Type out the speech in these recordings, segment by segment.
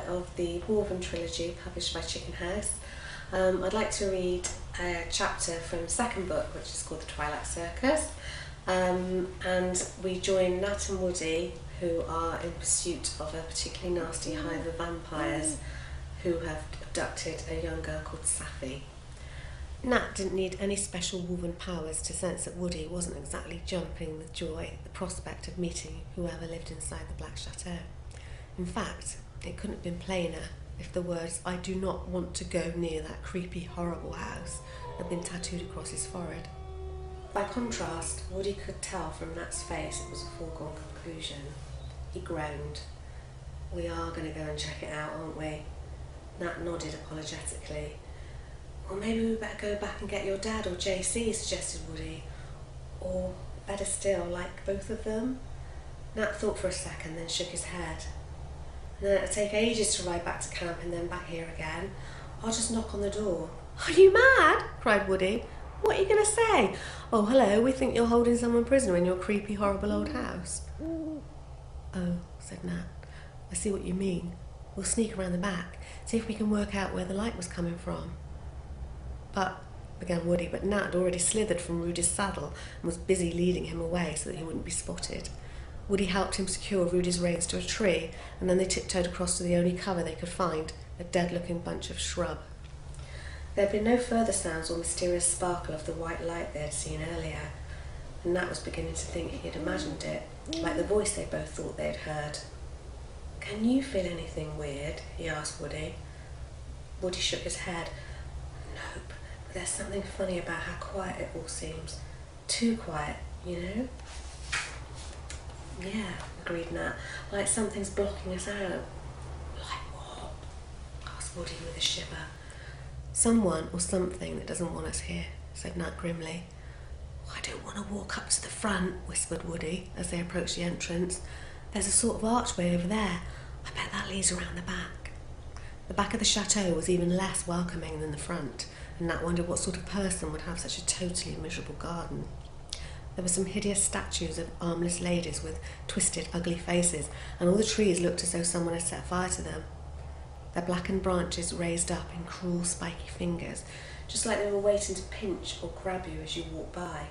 of the Woven trilogy published by Chicken House. I'd like to read a chapter from the second book, which is called The Twilight Circus, and we join Nat and Woody, who are in pursuit of a particularly nasty hive of vampires who have abducted a young girl called Safi. Nat didn't need any special woven powers to sense that Woody wasn't exactly jumping with joy at the prospect of meeting whoever lived inside the Black Chateau. In fact, it couldn't have been plainer if the words, "I do not want to go near that creepy, horrible house," had been tattooed across his forehead. By contrast, Woody could tell from Nat's face it was a foregone conclusion. He groaned. "We are going to go and check it out, aren't we?" Nat nodded apologetically. "Well, maybe we better go back and get your dad or JC, suggested Woody. Or, better still, like both of them? Nat thought for a second, then shook his head. "And then it'll take ages to ride back to camp and then back here again. I'll just knock on the door." "Are you mad?" cried Woody. "What are you going to say? Oh, hello, we think you're holding someone prisoner in your creepy, horrible old house." "Oh," said Nat, "I see what you mean. We'll sneak around the back, see if we can work out where the light was coming from." "But," began Woody, but Nat had already slithered from Rudy's saddle and was busy leading him away so that he wouldn't be spotted. Woody helped him secure Rudy's reins to a tree, and then they tiptoed across to the only cover they could find, a dead-looking bunch of shrub. There had been no further sounds or mysterious sparkle of the white light they had seen earlier, and Nat was beginning to think he had imagined it, like the voice they both thought they had heard. "Can you feel anything weird?" he asked Woody. Woody shook his head. "Nope, but there's something funny about how quiet it all seems. Too quiet, you know?" "Yeah," agreed Nat, "like something's blocking us out." "Like what?" asked Woody with a shiver. "Someone or something that doesn't want us here," said Nat grimly. "I don't want to walk up to the front," whispered Woody as they approached the entrance. "There's a sort of archway over there. I bet that leads around the back." The back of the chateau was even less welcoming than the front, and Nat wondered what sort of person would have such a totally miserable garden. There were some hideous statues of armless ladies with twisted, ugly faces, and all the trees looked as though someone had set fire to them. Their blackened branches raised up in cruel, spiky fingers, just like they were waiting to pinch or grab you as you walked by.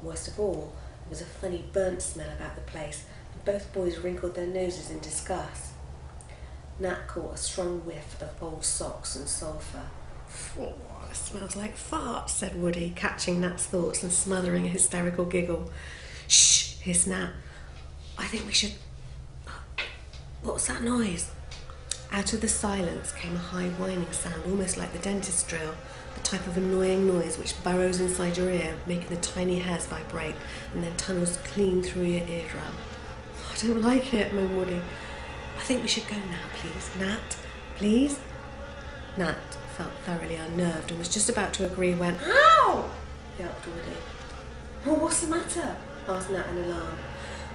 Worst of all, there was a funny burnt smell about the place, and both boys wrinkled their noses in disgust. Nat caught a strong whiff of old socks and sulphur. "Oh, it smells like farts," said Woody, catching Nat's thoughts and smothering a hysterical giggle. "Shh," hissed Nat. "I think we should..." "What's that noise?" Out of the silence came a high whining sound, almost like the dentist's drill, the type of annoying noise which burrows inside your ear, making the tiny hairs vibrate, and then tunnels clean through your eardrum. "I don't like it," moaned Woody. "I think we should go now, please, Nat. Please?" Nat felt thoroughly unnerved and was just about to agree when, "Ow!" yelped Woody. "Well, what's the matter?" asked Nat in alarm.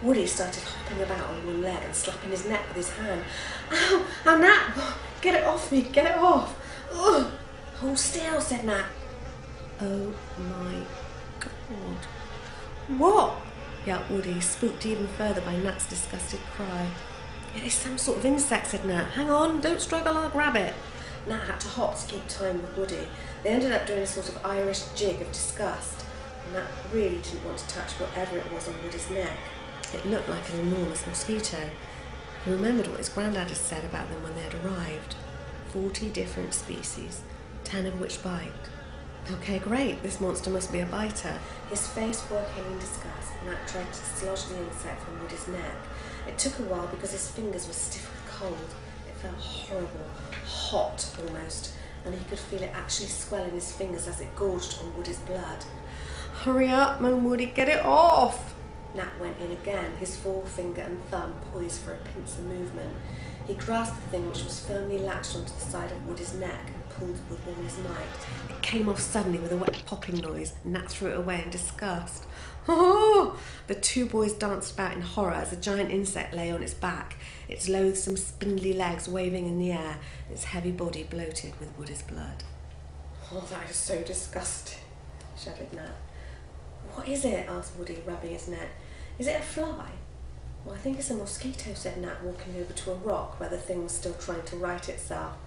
Woody started hopping about on one leg and slapping his neck with his hand. "Ow! Ow, Nat! Get it off me! Get it off! Ugh! Hold still," said Nat. "Oh my God." "What?" yelped Woody, spooked even further by Nat's disgusted cry. "It is some sort of insect," said Nat. "Hang on, don't struggle, I'll grab it." Nat had to hop to keep time with Woody. They ended up doing a sort of Irish jig of disgust. Nat really didn't want to touch whatever it was on Woody's neck. It looked like an enormous mosquito. He remembered what his granddad had said about them when they had arrived. 40 different species, 10 of which bite. Okay, great, this monster must be a biter. His face working in disgust, Nat tried to dislodge the insect from Woody's neck. It took a while because his fingers were stiff with cold. It felt horrible, hot almost, and he could feel it actually swell in his fingers as it gorged on Woody's blood. "Hurry up, moaned Woody, get it off!" Nat went in again, his forefinger and thumb poised for a pincer movement. He grasped the thing which was firmly latched onto the side of Woody's neck and pulled with all his might. It came off suddenly with a wet popping noise, and Nat threw it away in disgust. "Oh!" The two boys danced about in horror as a giant insect lay on its back, its loathsome spindly legs waving in the air, its heavy body bloated with Woody's blood. "Oh, that is so disgusting," shuddered Nat. "What is it?" asked Woody, rubbing his neck. "Is it a fly?" Well, I think it's a mosquito, said Nat, walking over to a rock where the thing was still trying to right itself.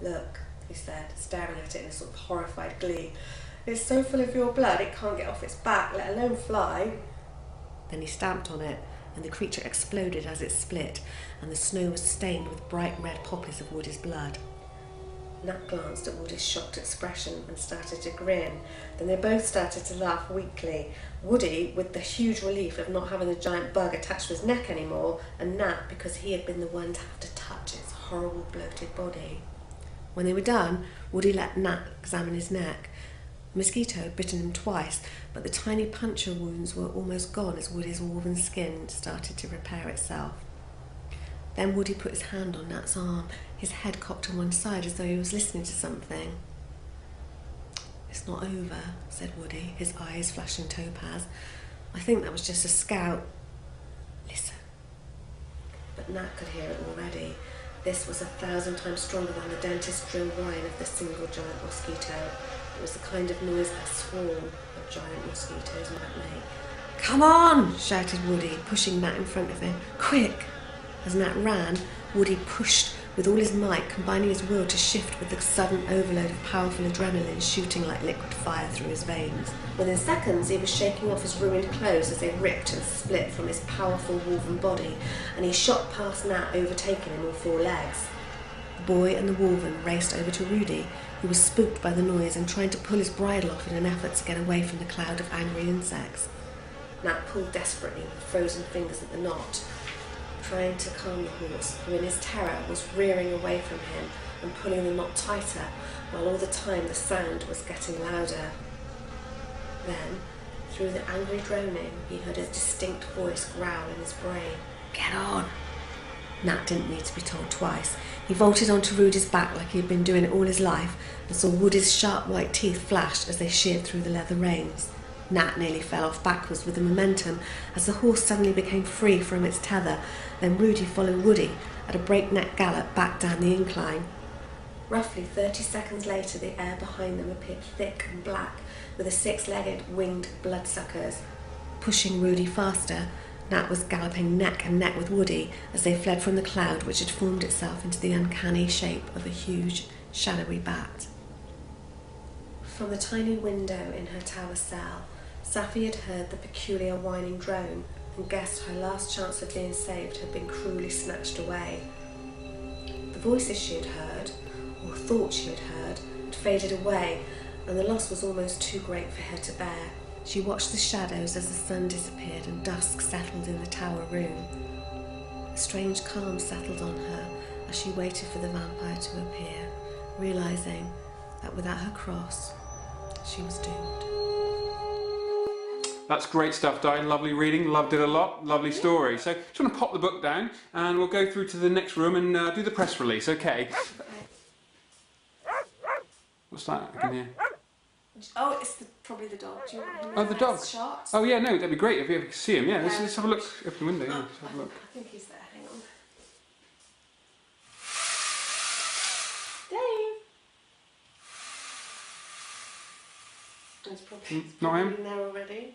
Look, he said, staring at it in a sort of horrified glee. It's so full of your blood it can't get off its back, let alone fly. Then he stamped on it, and the creature exploded as it split, and the snow was stained with bright red poppies of Woody's blood. Nat glanced at Woody's shocked expression and started to grin. Then they both started to laugh weakly. Woody, with the huge relief of not having the giant bug attached to his neck anymore, and Nat because he had been the one to have to touch its horrible bloated body. When they were done, Woody let Nat examine his neck. The mosquito had bitten him twice, but the tiny puncture wounds were almost gone as Woody's woven skin started to repair itself. Then Woody put his hand on Nat's arm, his head cocked to one side as though he was listening to something. It's not over, said Woody, his eyes flashing topaz. I think that was just a scout. Listen. But Nat could hear it already. This was 1,000 times stronger than the dentist's drill whine of the single giant mosquito. It was the kind of noise a swarm of giant mosquitoes might make. Come on, shouted Woody, pushing Nat in front of him. Quick! As Nat ran, Woody pushed with all his might, combining his will to shift with the sudden overload of powerful adrenaline shooting like liquid fire through his veins. Within seconds, he was shaking off his ruined clothes as they ripped and split from his powerful woven body, and he shot past Nat, overtaking him on 4 legs. The boy and the wolven raced over to Rudy, who was spooked by the noise and trying to pull his bridle off in an effort to get away from the cloud of angry insects. Nat pulled desperately with frozen fingers at the knot, trying to calm the horse, who in his terror was rearing away from him and pulling the knot tighter, while all the time the sound was getting louder. Then, through the angry droning, he heard a distinct voice growl in his brain. Get on! Nat didn't need to be told twice. He vaulted onto Rudy's back like he had been doing it all his life, and saw Woody's sharp white teeth flash as they sheared through the leather reins. Nat nearly fell off backwards with the momentum as the horse suddenly became free from its tether. Then Rudy followed Woody at a breakneck gallop back down the incline. Roughly 30 seconds later, the air behind them appeared thick and black with the 6-legged, winged bloodsuckers. Pushing Rudy faster, Nat was galloping neck and neck with Woody as they fled from the cloud which had formed itself into the uncanny shape of a huge, shadowy bat. From the tiny window in her tower cell, Safi had heard the peculiar whining drone and guessed her last chance of being saved had been cruelly snatched away. The voices she had heard, or thought she had heard, had faded away, and the loss was almost too great for her to bear. She watched the shadows as the sun disappeared and dusk settled in the tower room. A strange calm settled on her as she waited for the vampire to appear, realising that without her cross, she was doomed. That's great stuff, Diane. Lovely reading. Loved it a lot. Lovely story. So just want to pop the book down and we'll go through to the next room and do the press release, okay? What's that? I can hear. Oh, it's probably the dog. Do you want him Oh, the dog. Shot? Oh, yeah, no, that'd be great if you could see him. Yeah, let's have a look. Open the window, yeah. Let's have a look. I think he's there. Hang on. Dave! He's probably Not him? there already.